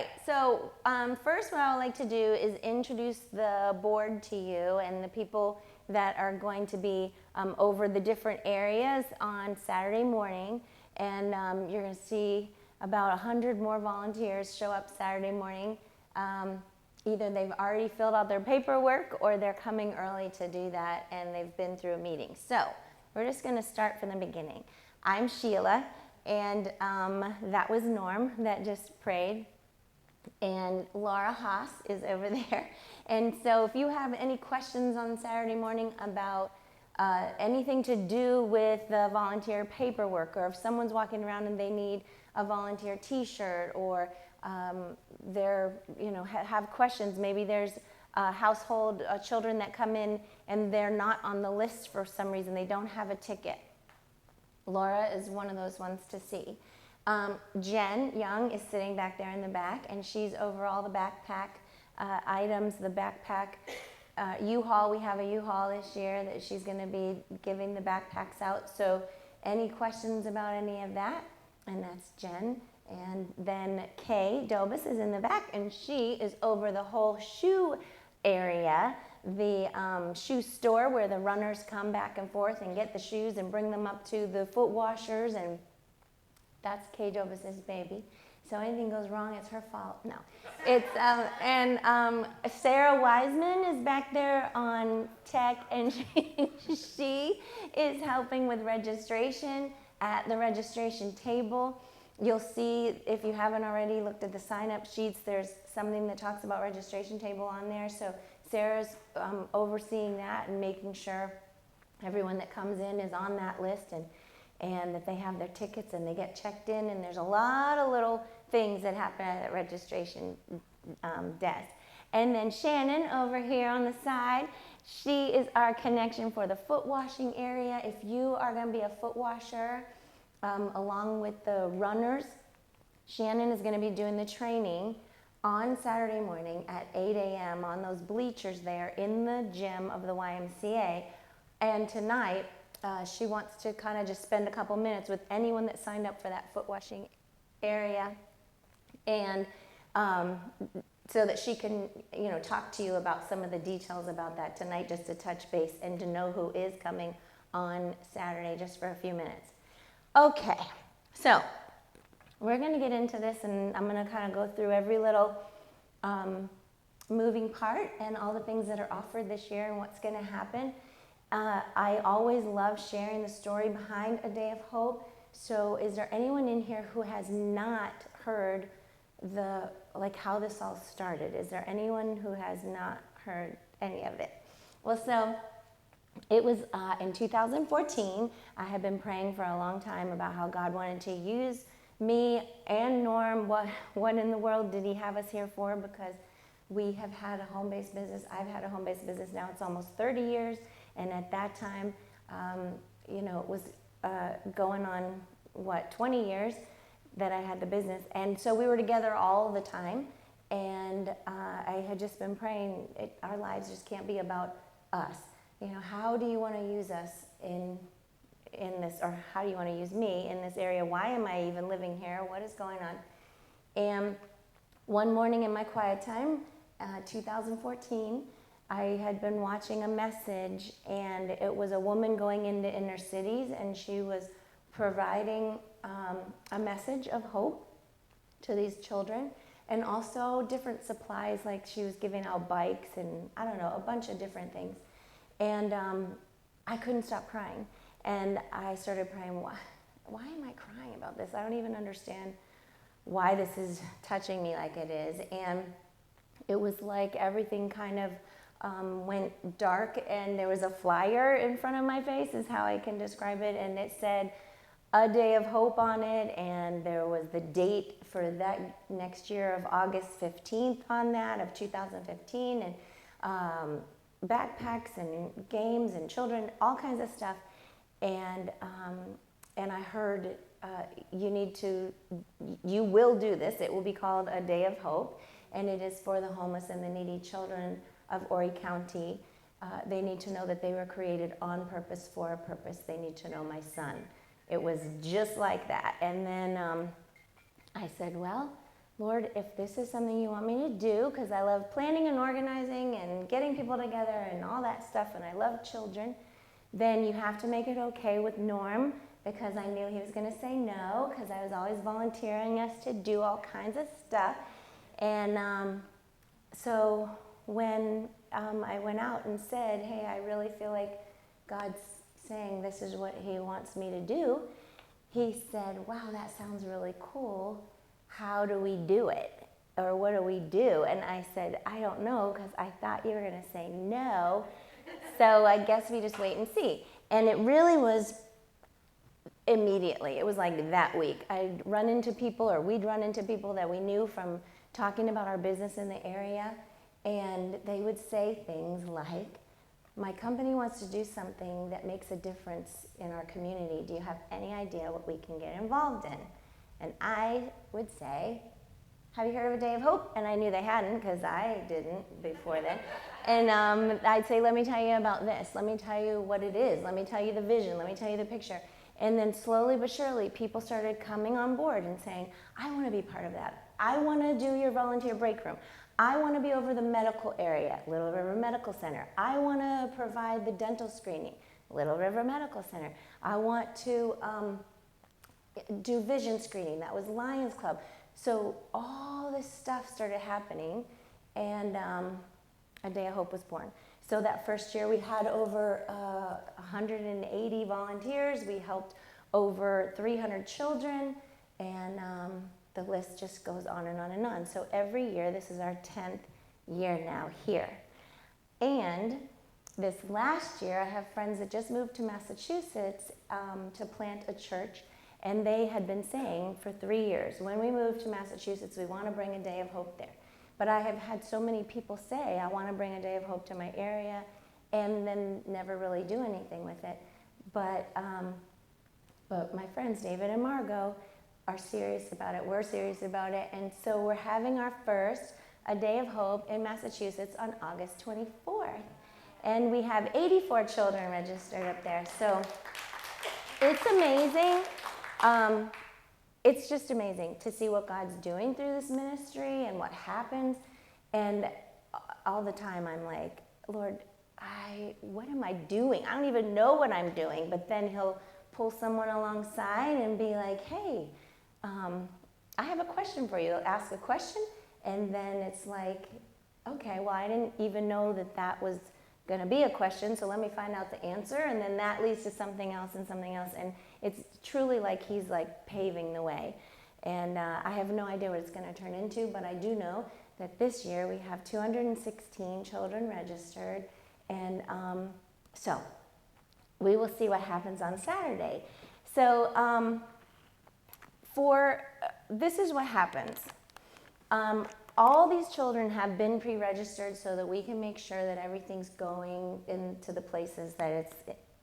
right, so first what I would like to do is introduce the board to you and the people that are going to be over the different areas on Saturday morning. And you're going to see about 100 more volunteers show up Saturday morning. Either they've already filled out their paperwork or they're coming early to do that and they've been through a meeting. So we're just going to start from the beginning. I'm Sheila, and that was Norm that just prayed. And Laura Haas is over there. And so if you have any questions on Saturday morning about anything to do with the volunteer paperwork, or if someone's walking around and they need a volunteer t-shirt, or they're, have questions, maybe there's household children that come in and they're not on the list for some reason, they don't have a ticket. Laura is one of those ones to see. Jen Young is sitting back there in the back, and she's over all the backpack items, the backpack U-Haul. We have a U-Haul this year that she's going to be giving the backpacks out. So any questions about any of that? And that's Jen. And then Kay Dobus is in the back, and she is over the whole shoe area, the shoe store where the runners come back and forth and get the shoes and bring them up to the foot washers, and that's Kay Dobus's baby. So anything goes wrong, it's her fault. No. It's Sarah Wiseman is back there on tech, and she is helping with registration at the registration table. You'll see, if you haven't already looked at the sign-up sheets, there's something that talks about registration table on there. So Sarah's overseeing that and making sure everyone that comes in is on that list, and that they have their tickets and they get checked in. And there's a lot of little things that happen at that registration desk. And then Shannon over here on the side, she is our connection for the foot washing area. If you are going to be a foot washer along with the runners, Shannon is going to be doing the training on Saturday morning at 8 a.m. on those bleachers there in the gym of the YMCA. And tonight, she wants to kind of just spend a couple minutes with anyone that signed up for that foot washing area, and so that she can, talk to you about some of the details about that tonight, just to touch base and to know who is coming on Saturday just for a few minutes. Okay, so we're going to get into this, and I'm going to kind of go through every little moving part and all the things that are offered this year and what's going to happen. I always love sharing the story behind A Day of Hope. So is there anyone in here who has not heard how this all started? Is there anyone who has not heard any of it? Well, so it was in 2014. I had been praying for a long time about how God wanted to use me and Norm. What in the world did he have us here for? Because we have had a home-based business. I've had a home-based business now. It's almost 30 years. And at that time, it was going on, 20 years that I had the business. And so we were together all the time. And I had just been praying, our lives just can't be about us. How do you want to use us in this, or how do you want to use me in this area? Why am I even living here? What is going on? And one morning in my quiet time, 2014, I had been watching a message, and it was a woman going into inner cities, and she was providing a message of hope to these children, and also different supplies, like she was giving out bikes and a bunch of different things. And I couldn't stop crying, and I started praying, why am I crying about this? I don't even understand why this is touching me like it is. And it was like everything kind of went dark, and there was a flyer in front of my face, is how I can describe it, and it said A Day of Hope on it, and there was the date for that next year of August 15th on that of 2015, and backpacks and games and children, all kinds of stuff. And I heard you will do this. It will be called A Day of Hope, and it is for the homeless and the needy children of Horry County. They need to know that they were created on purpose for a purpose. They need to know my son. It was just like that. And then I said, well, Lord, if this is something you want me to do, because I love planning and organizing and getting people together and all that stuff, and I love children, then you have to make it okay with Norm, because I knew he was going to say no, because I was always volunteering us to do all kinds of stuff. And so when I went out and said, hey, I really feel like God's saying this is what he wants me to do, he said, wow, that sounds really cool. How do we do it? Or what do we do? And I said, I don't know, because I thought you were going to say no. So I guess we just wait and see. And it really was immediately. It was like that week. I'd run into people, or we'd run into people that we knew from talking about our business in the area, and they would say things like, my company wants to do something that makes a difference in our community. Do you have any idea what we can get involved in? And I would say, have you heard of a Day of Hope? And I knew they hadn't, because I didn't before then. And I'd say, let me tell you about this. Let me tell you what it is. Let me tell you the vision. Let me tell you the picture. And then slowly but surely, people started coming on board and saying, I want to be part of that. I want to do your volunteer break room. I want to be over the medical area, Little River Medical Center. I want to provide the dental screening, Little River Medical Center. I want to do vision screening. That was Lions Club. So all this stuff started happening, and A Day of Hope was born. So that first year we had over 180 volunteers. We helped over 300 children, and the list just goes on and on and on. So every year, this is our 10th year now here. And this last year, I have friends that just moved to Massachusetts to plant a church, and they had been saying for 3 years, when we move to Massachusetts, we want to bring a Day of Hope there. But I have had so many people say, I want to bring a Day of Hope to my area, and then never really do anything with it. But my friends, David and Margot, are serious about it. We're serious about it. And so we're having our first A Day of Hope in Massachusetts on August 24th. And we have 84 children registered up there. So it's amazing. It's just amazing to see what God's doing through this ministry and what happens. And all the time I'm like, Lord, what am I doing? I don't even know what I'm doing. But then he'll pull someone alongside and be like, hey, I have a question for you. They'll ask a question, and then it's like, okay, well, I didn't even know that that was going to be a question, so let me find out the answer, and then that leads to something else and something else, and it's truly like he's like paving the way. And I have no idea what it's going to turn into, but I do know that this year we have 216 children registered, and so we will see what happens on Saturday. So this is what happens. All these children have been pre-registered so that we can make sure that everything's going into the places that it's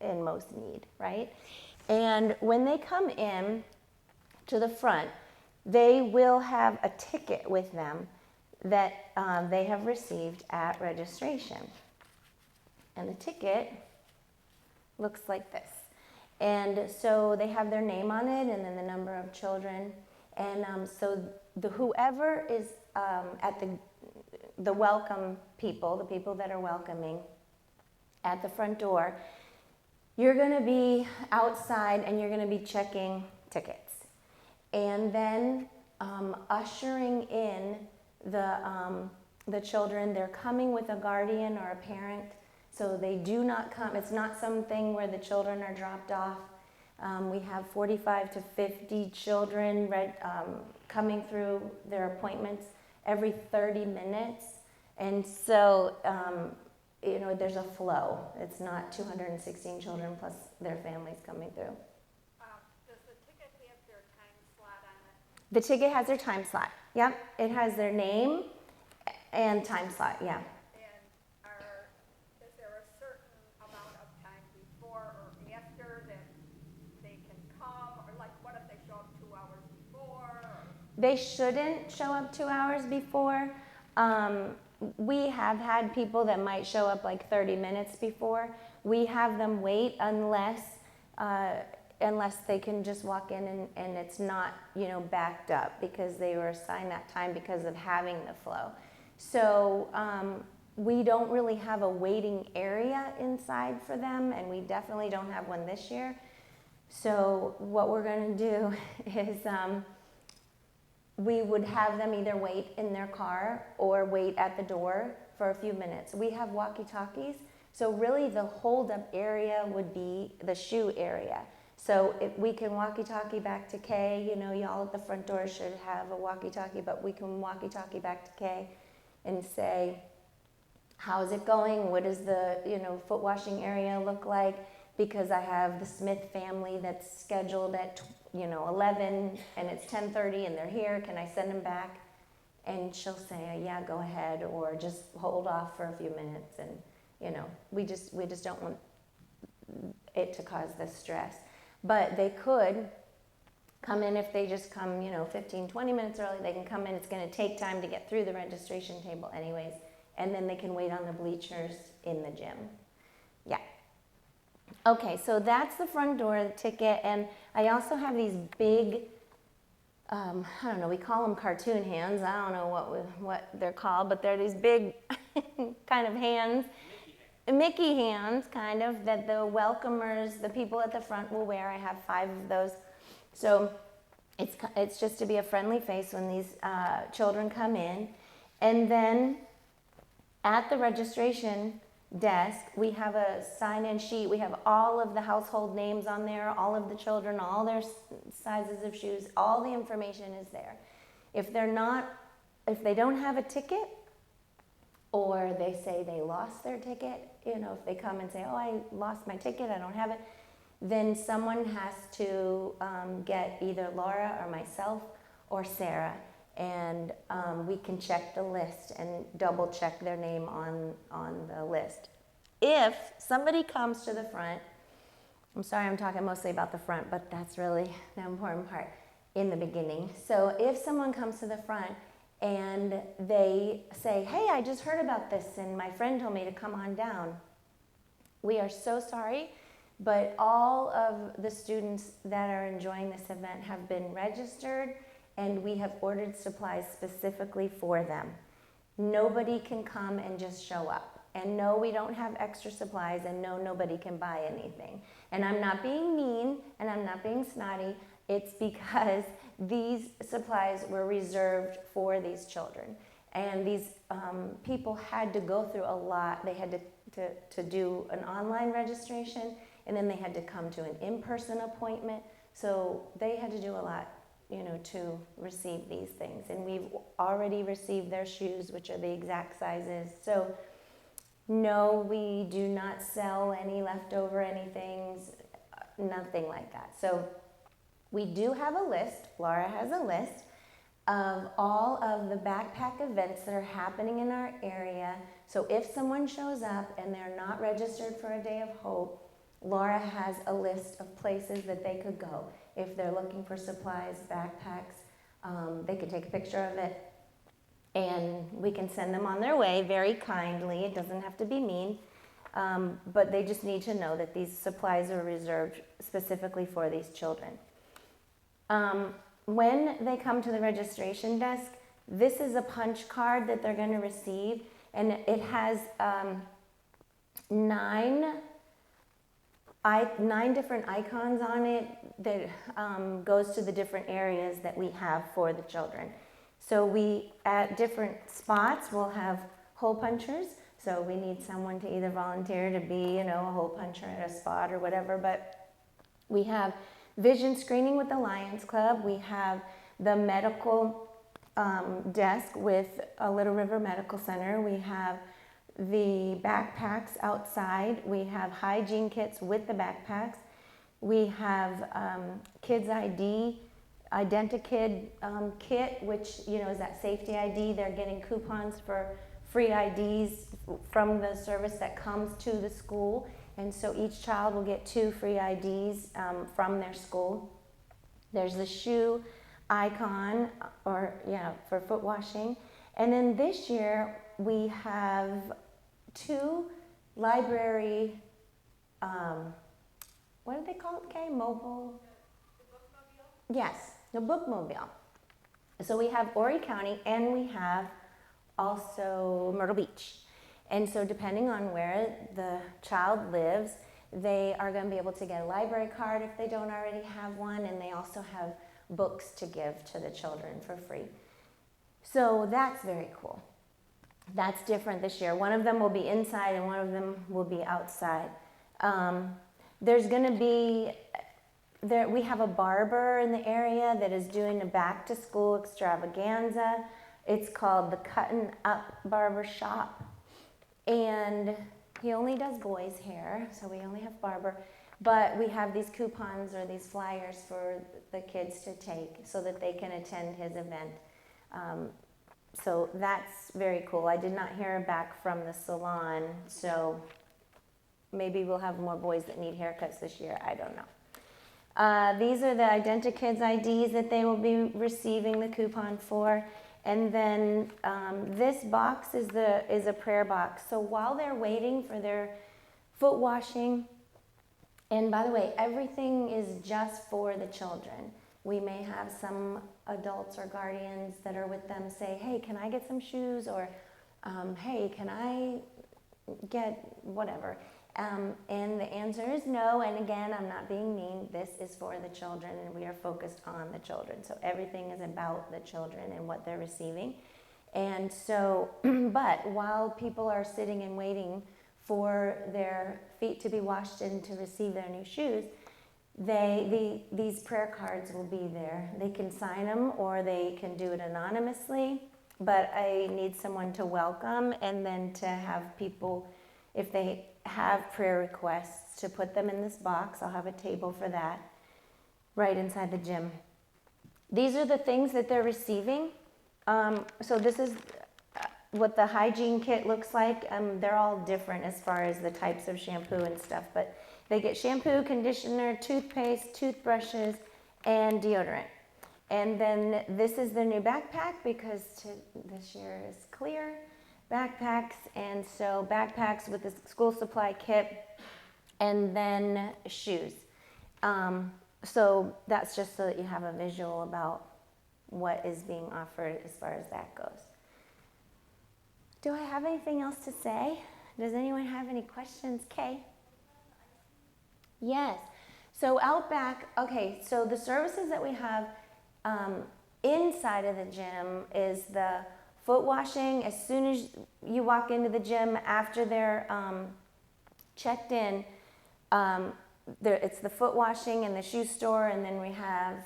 in most need, right? And when they come in to the front, they will have a ticket with them that they have received at registration. And the ticket looks like this. And so they have their name on it and then the number of children. And so whoever is at the welcome people, the people that are welcoming at the front door, you're going to be outside and you're going to be checking tickets. And then ushering in the children. They're coming with a guardian or a parent. So they do not come, it's not something where the children are dropped off. We have 45 to 50 children coming through their appointments every 30 minutes. And so, there's a flow. It's not 216 children plus their families coming through. Does the ticket have their time slot on it? The ticket has their time slot. Yep, it has their name and time slot, yeah. Is there a certain amount of time before or after that they can come? Or like, what if they show up 2 hours before? They shouldn't show up 2 hours before. We have had people that might show up like 30 minutes before. We have them wait unless unless they can just walk in and it's not, backed up, because they were assigned that time because of having the flow. So we don't really have a waiting area inside for them, and we definitely don't have one this year. So what we're going to do is we would have them either wait in their car or wait at the door for a few minutes. We have walkie-talkies, so really the hold-up area would be the shoe area. So if we can walkie-talkie back to Kay, y'all at the front door should have a walkie-talkie, but we can walkie-talkie back to Kay and say, how's it going? What does the, foot washing area look like? Because I have the Smith family that's scheduled at 11 and it's 10:30 and they're here. Can I send them back? And she'll say, yeah, go ahead, or just hold off for a few minutes. And we just don't want it to cause this stress. But they could come in if they just come 15, 20 minutes early. They can come in. It's going to take time to get through the registration table anyways, and then they can wait on the bleachers in the gym. Yeah. Okay, so that's the front door, the ticket, and I also have these big, I don't know, we call them cartoon hands. I don't know what they're called, but they're these big kind of hands, Mickey hands, kind of, that the welcomers, the people at the front will wear. I have 5 of those. So it's just to be a friendly face when these children come in. And then at the registration desk, we have a sign-in sheet. We have all of the household names on there, all of the children, all their sizes of shoes, all the information is there. If they don't have a ticket, or they say they lost their ticket, if they come and say, oh, I lost my ticket, I don't have it, then someone has to get either Laura or myself or Sarah, and we can check the list and double check their name on the list. If somebody comes to the front, I'm sorry I'm talking mostly about the front, but that's really the important part in the beginning. So if someone comes to the front and they say, hey, I just heard about this and my friend told me to come on down, we are so sorry, but all of the students that are enjoying this event have been registered, and we have ordered supplies specifically for them. Nobody can come and just show up. And no, we don't have extra supplies, and no, nobody can buy anything. And I'm not being mean, and I'm not being snotty. It's because these supplies were reserved for these children. And these people had to go through a lot. They had to do an online registration, and then they had to come to an in-person appointment. So they had to do a lot, to receive these things. And we've already received their shoes, which are the exact sizes. So no, we do not sell any leftover anything, nothing like that. So we do have a list, Laura has a list of all of the backpack events that are happening in our area. So if someone shows up and they're not registered for a Day of Hope, Laura has a list of places that they could go. If they're looking for supplies, backpacks, they could take a picture of it and we can send them on their way very kindly. It doesn't have to be mean, but they just need to know that these supplies are reserved specifically for these children. When they come to the registration desk, this is a punch card that they're going to receive, and it has 9 different icons on it that goes to the different areas that we have for the children. So we, at different spots, we'll have hole punchers. So we need someone to either volunteer to be, a hole puncher at a spot or whatever. But we have vision screening with the Lions Club. We have the medical desk with a Little River Medical Center. We have the backpacks outside. We have hygiene kits with the backpacks. We have Kids ID, Identikid kit, which is that safety ID. They're getting coupons for free IDs from the service that comes to the school, and so each child will get 2 free IDs from their school. There's the shoe icon, for foot washing, and then this year we have 2 library what do they call it, Kay? Mobile? Yes, the bookmobile. So we have Horry County and we have also Myrtle Beach. And so depending on where the child lives, they are going to be able to get a library card if they don't already have one, and they also have books to give to the children for free. So that's very cool. That's different this year. One of them will be inside and one of them will be outside. There's going to be, we have a barber in the area that is doing a back to school extravaganza. It's called the Cuttin' Up Barber Shop. And he only does boys' hair, so we only have barber. But we have these coupons or these flyers for the kids to take so that they can attend his event. So that's very cool. I did not hear back from the salon, so maybe we'll have more boys that need haircuts this year. I don't know. These are the Identikids IDs that they will be receiving the coupon for. And then this box is a prayer box. So while they're waiting for their foot washing, and by the way, everything is just for the children. We may have some adults or guardians that are with them say, hey, can I get some shoes? Or, hey, can I get whatever? And the answer is no. And again, I'm not being mean. This is for the children, and we are focused on the children. So everything is about the children and what they're receiving. And so, but while people are sitting and waiting for their feet to be washed and to receive their new shoes, these prayer cards will be there. They can sign them or they can do it anonymously, but I need someone to welcome and then to have people, if they have prayer requests, to put them in this box. I'll have a table for that right inside the gym. These are the things that they're receiving. So this is what the hygiene kit looks like. They're all different as far as the types of shampoo and stuff, but they get shampoo, conditioner, toothpaste, toothbrushes, and deodorant. And then this is their new backpack because this year is clear backpacks, and so backpacks with the school supply kit, and then shoes. So that's just so that you have a visual about what is being offered as far as that goes. Do I have anything else to say? Does anyone have any questions? Kay? Yes. So out back, okay, so the services that we have inside of the gym is the foot washing. As soon as you walk into the gym, after they're checked in, it's the foot washing and the shoe store, and then we have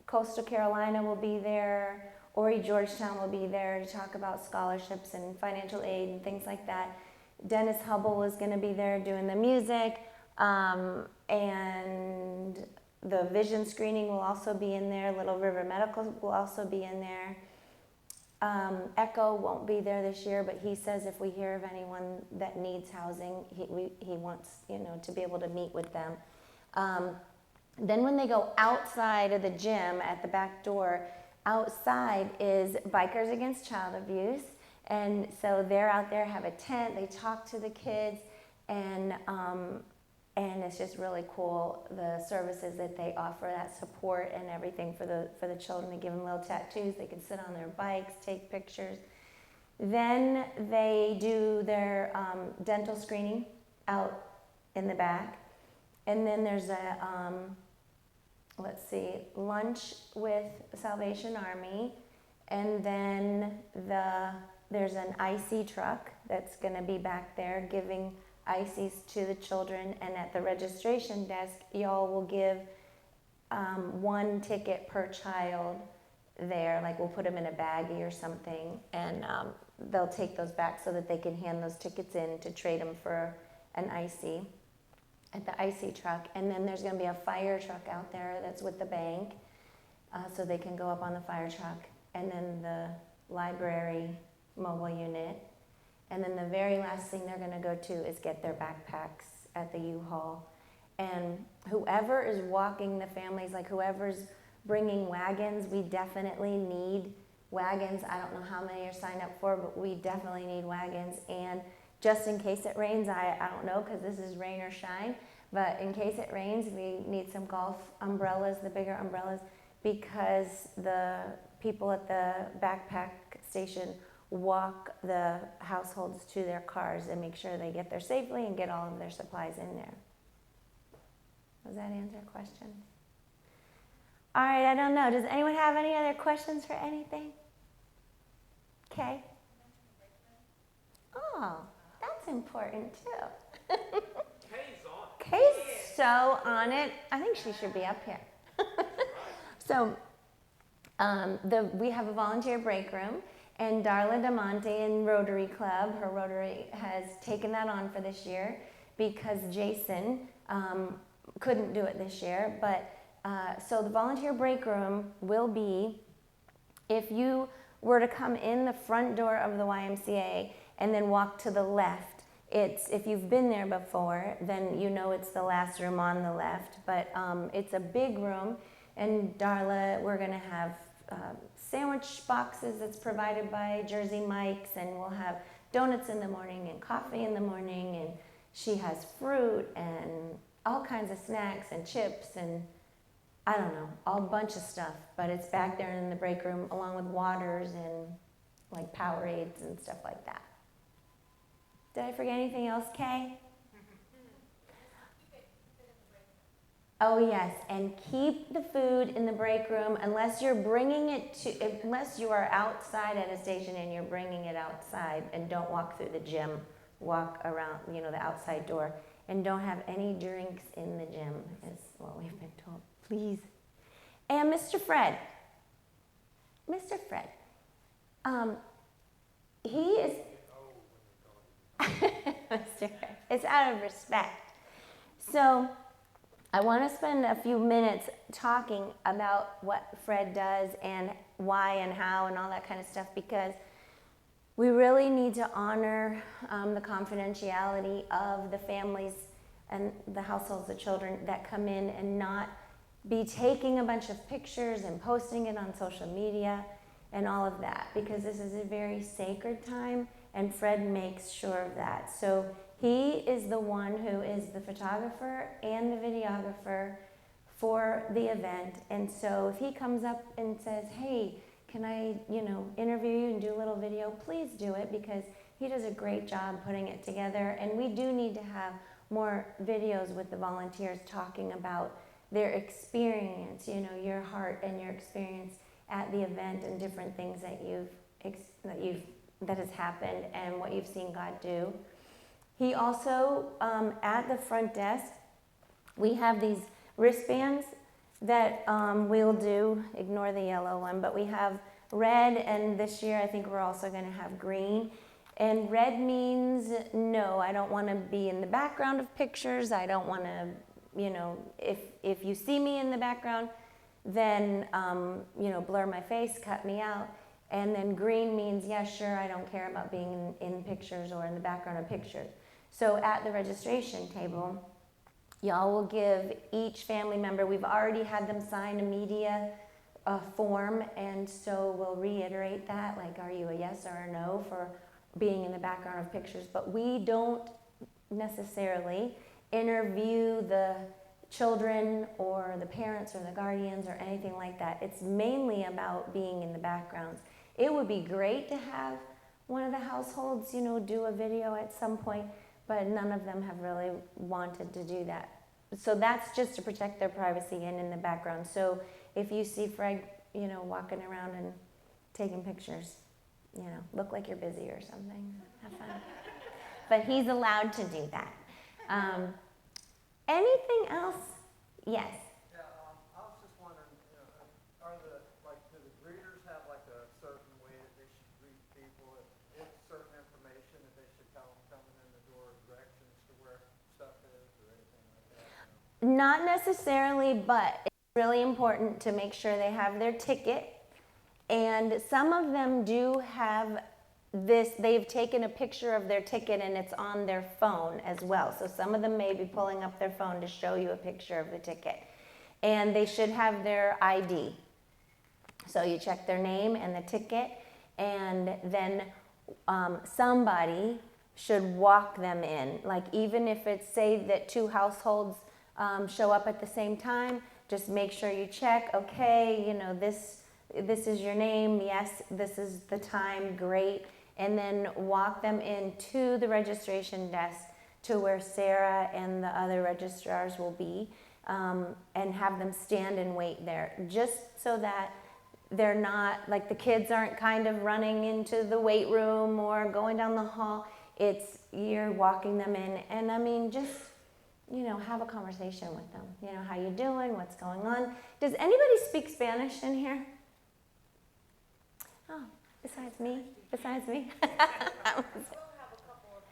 Coastal Carolina will be there, Horry Georgetown will be there to talk about scholarships and financial aid and things like that. Dennis Hubble is going to be there doing the music, and the vision screening will also be in there. Little River Medical will also be in there. Echo won't be there this year, but he says if we hear of anyone that needs housing, he wants, to be able to meet with them. Then when they go outside of the gym at the back door, outside is Bikers Against Child Abuse. And so they're out there, have a tent, they talk to the kids, and it's just really cool, the services that they offer, that support and everything for the children. They give them little tattoos, they can sit on their bikes, take pictures. Then they do their dental screening out in the back. And then there's a, lunch with Salvation Army. And then there's an IC truck that's gonna be back there giving ices to the children, and at the registration desk, y'all will give one ticket per child there. Like we'll put them in a baggie or something, and they'll take those back so that they can hand those tickets in to trade them for an IC at the IC truck. And then there's going to be a fire truck out there that's with the bank, so they can go up on the fire truck, and then the library mobile unit. And then the very last thing they're going to go to is get their backpacks at the U-Haul. And whoever is walking the families, like whoever's bringing wagons, we definitely need wagons. I don't know how many are signed up for, but we definitely need wagons. And just in case it rains, I don't know, because this is rain or shine, But in case it rains, we need some golf umbrellas, the bigger umbrellas, because the people at the backpack station walk the households to their cars and make sure they get there safely and get all of their supplies in there. Does that answer your question? All right, I don't know. Does anyone have any other questions for anything? Okay. Oh, that's important too. Kay's so on it. I think she should be up here. So we have a volunteer break room, and Darla DeMonte in Rotary Club, her Rotary, has taken that on for this year because Jason couldn't do it this year. But so the volunteer break room will be, if you were to come in the front door of the YMCA and then walk to the left, if you've been there before, then you know it's the last room on the left. But it's a big room, and Darla, we're going to have sandwich boxes that's provided by Jersey Mike's, and we'll have donuts in the morning and coffee in the morning, and she has fruit and all kinds of snacks and chips and I don't know, all bunch of stuff. But it's back there in the break room along with waters and like Powerades and stuff like that. Did I forget anything else, Kay? Oh yes, and keep the food in the break room unless you're bringing it to, unless you are outside at a station and you're bringing it outside, and don't walk through the gym, walk around, the outside door, and don't have any drinks in the gym is what we've been told, please. And Mr. Fred, he is, Mr. Fred, it's out of respect. So, I want to spend a few minutes talking about what Fred does and why and how and all that kind of stuff, because we really need to honor the confidentiality of the families and the households, the children that come in, and not be taking a bunch of pictures and posting it on social media and all of that, because this is a very sacred time, and Fred makes sure of that. So he is the one who is the photographer and the videographer for the event. And so if he comes up and says, hey, can I, interview you and do a little video, please do it, because he does a great job putting it together. And we do need to have more videos with the volunteers talking about their experience, your heart and your experience at the event and different things that has happened and what you've seen God do. He also, at the front desk, we have these wristbands that we'll do, ignore the yellow one, but we have red, and this year I think we're also going to have green. And red means, no, I don't want to be in the background of pictures. I don't want to, if you see me in the background, then, blur my face, cut me out. And then green means, yeah, sure, I don't care about being in pictures or in the background of pictures. So at the registration table, y'all will give each family member, we've already had them sign a media form, and so we'll reiterate that, like, are you a yes or a no for being in the background of pictures? But we don't necessarily interview the children or the parents or the guardians or anything like that. It's mainly about being in the backgrounds. It would be great to have one of the households, do a video at some point, but none of them have really wanted to do that. So that's just to protect their privacy and in the background. So if you see Fred, walking around and taking pictures, look like you're busy or something, have fun. But he's allowed to do that. Anything else? Yes. Yeah, I was just wondering, do the greeters have like a certain way that they should greet people? If certain information that they should tell them coming in the door, directions to where stuff is or anything like that? Not necessarily, but it's really important to make sure they have their ticket. And some of them do have this, they've taken a picture of their ticket and it's on their phone as well. So some of them may be pulling up their phone to show you a picture of the ticket. And they should have their ID. So you check their name and the ticket, and then somebody should walk them in. Like even if it's say that 2 households show up at the same time, just make sure you check, okay, you know, this is your name, yes, this is the time, great. And then walk them into the registration desk to where Sarah and the other registrars will be, and have them stand and wait there, just so that they're not, like the kids aren't kind of running into the weight room or going down the hall. It's, you're walking them in, and I mean, just, you know, have a conversation with them. You know, how you doing, what's going on. Does anybody speak Spanish in here? Oh, besides me? Besides me? We'll have a couple of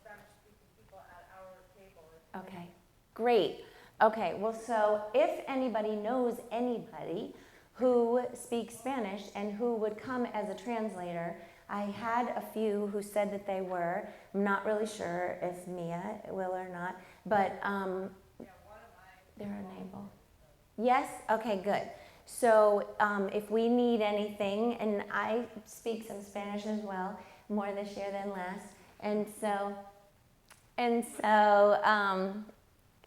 Spanish-speaking people at our table. Okay, great. Okay, well, so if anybody knows anybody who speaks Spanish and who would come as a translator, I had a few who said that they were. I'm not really sure if Mia will or not, but they're unable. Yes? Okay, good. So if we need anything, and I speak some Spanish as well, more this year than last,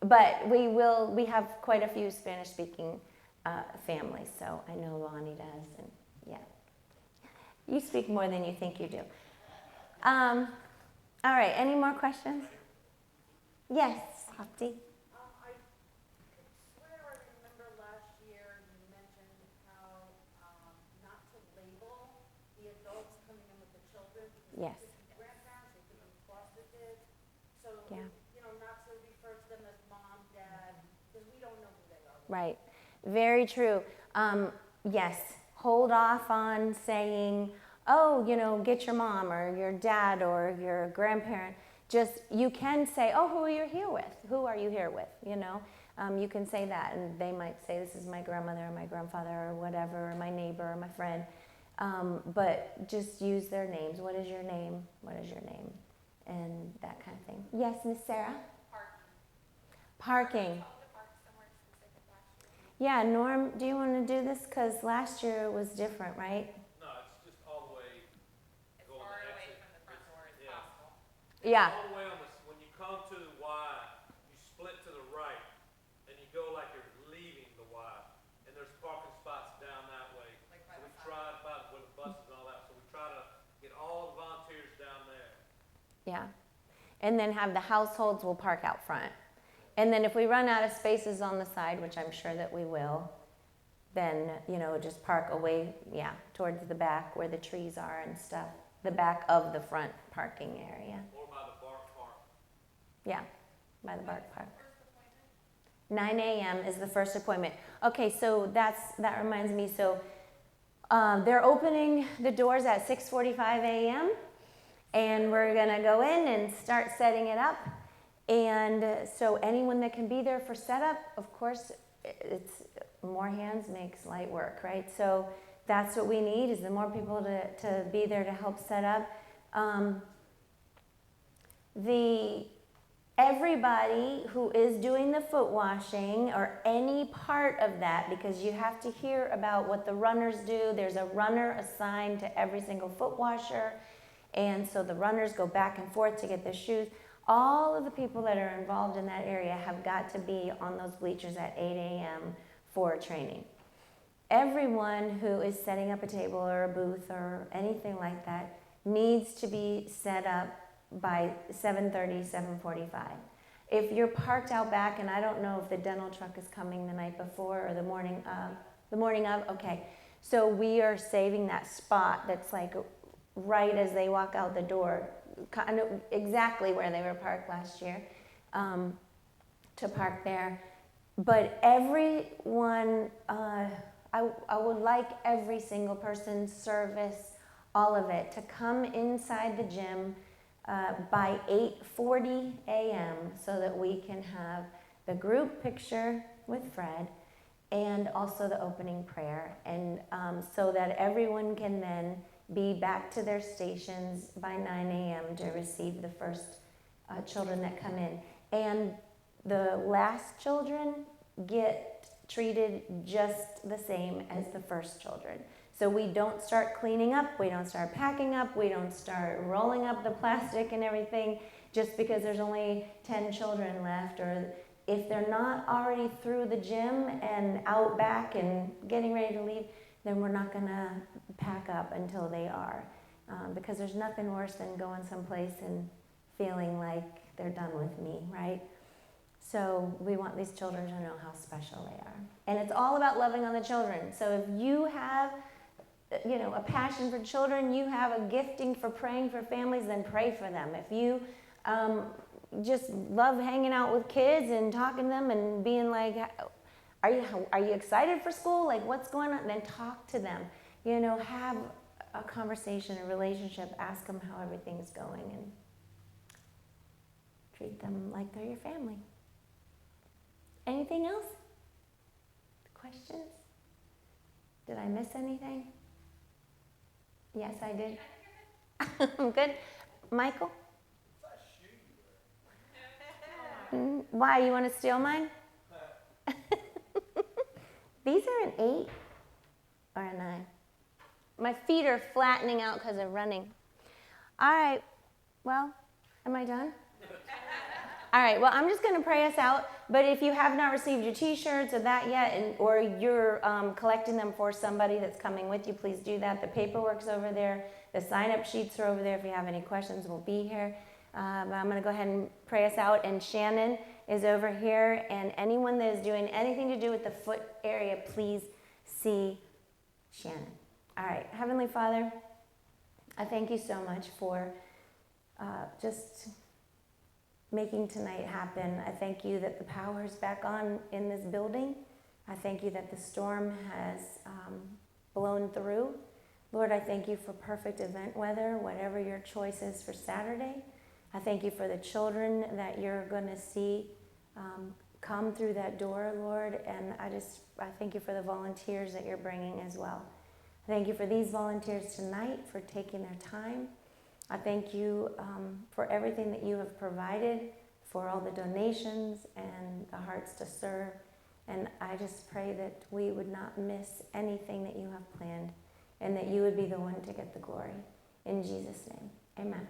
but we have quite a few Spanish-speaking families, so I know Lonnie does, and yeah. You speak more than you think you do. All right, any more questions? Yes, Hopti. I swear I remember last year you mentioned how not to label the adults coming in with the children. Yes. They could be grandparents, they could be foster kids. So, Yeah. you know, not to refer to them as mom, dad, because we don't know who they are. Right. Very true. Yes. Hold off on saying, oh, you know, get your mom or your dad or your grandparent. Just, you can say, oh, who are you here with? Who are you here with? You know, you can say that, and they might say, this is my grandmother or my grandfather or whatever, or my neighbor or my friend. But just use their names. What is your name? What is your name? And that kind of thing. Yes, Miss Sarah? Parking. Yeah, Norm, do you want to do this? Because last year was different, right? No, it's just all the way going Far to away exit. from the front door as Yeah. possible. Yeah. All the way on this, when you come to the Y, you split to the right, and you go like you're leaving the Y, and there's parking spots down that way. Like by So the we tried, with the buses and all that, so we try to get all the volunteers down there. Yeah. And then have the households will park out front. And then if we run out of spaces on the side, which I'm sure that we will, then, you know, just park away, yeah, towards the back where the trees are and stuff. The back of the front parking area. Or by the Bark Park. Yeah, by the Bark Park. 9 a.m. is the first appointment. Okay, so that reminds me. So they're opening the doors at 6:45 a.m. and we're gonna go in and start setting it up. And so anyone that can be there for setup, of course, it's more hands makes light work, right? So that's what we need, is the more people to be there to help set up. Everybody who is doing the foot washing or any part of that, because you have to hear about what the runners do. There's a runner assigned to every single foot washer. And so the runners go back and forth to get their shoes. All of the people that are involved in that area have got to be on those bleachers at 8 a.m. for training. Everyone who is setting up a table or a booth or anything like that needs to be set up by 7:30, 7:45. If you're parked out back, and I don't know if the dental truck is coming the night before or the morning of, okay. So we are saving that spot that's like right as they walk out the door, kind of exactly where they were parked last year, to park there. But everyone, I would like every single person, service, all of it, to come inside the gym by 8:40 a.m. so that we can have the group picture with Fred and also the opening prayer, and so that everyone can then be back to their stations by 9 a.m. to receive the first children that come in. And the last children get treated just the same as the first children. So we don't start cleaning up, we don't start packing up, we don't start rolling up the plastic and everything just because there's only 10 children left, or if they're not already through the gym and out back and getting ready to leave, then we're not gonna pack up until they are. Because there's nothing worse than going someplace and feeling like they're done with me, right? So we want these children to know how special they are. And it's all about loving on the children. So if you have, a passion for children, you have a gifting for praying for families, then pray for them. If you just love hanging out with kids and talking to them and being like, are you excited for school? Like, what's going on? Then talk to them. Have a conversation, a relationship. Ask them how everything's going and treat them like they're your family. Anything else? Questions? Did I miss anything? Yes, I did. I'm good. Michael? Why? You want to steal mine? These are an 8 or a 9. My feet are flattening out because of running. All right. Well, am I done? All right. Well, I'm just going to pray us out. But if you have not received your T-shirts or that yet, or you're collecting them for somebody that's coming with you, please do that. The paperwork's over there. The sign-up sheets are over there. If you have any questions, we'll be here. But I'm going to go ahead and pray us out. And Shannon is over here. And anyone that is doing anything to do with the foot area, please see Shannon. All right. Heavenly Father, I thank you so much for just making tonight happen. I thank you that the power is back on in this building. I thank you that the storm has blown through. Lord, I thank you for perfect event weather, whatever your choice is for Saturday. I thank you for the children that you're going to see come through that door, Lord, and I thank you for the volunteers that you're bringing as well. I thank you for these volunteers tonight for taking their time. I thank you for everything that you have provided, for all the donations and the hearts to serve. And I just pray that we would not miss anything that you have planned and that you would be the one to get the glory. In Jesus' name, amen.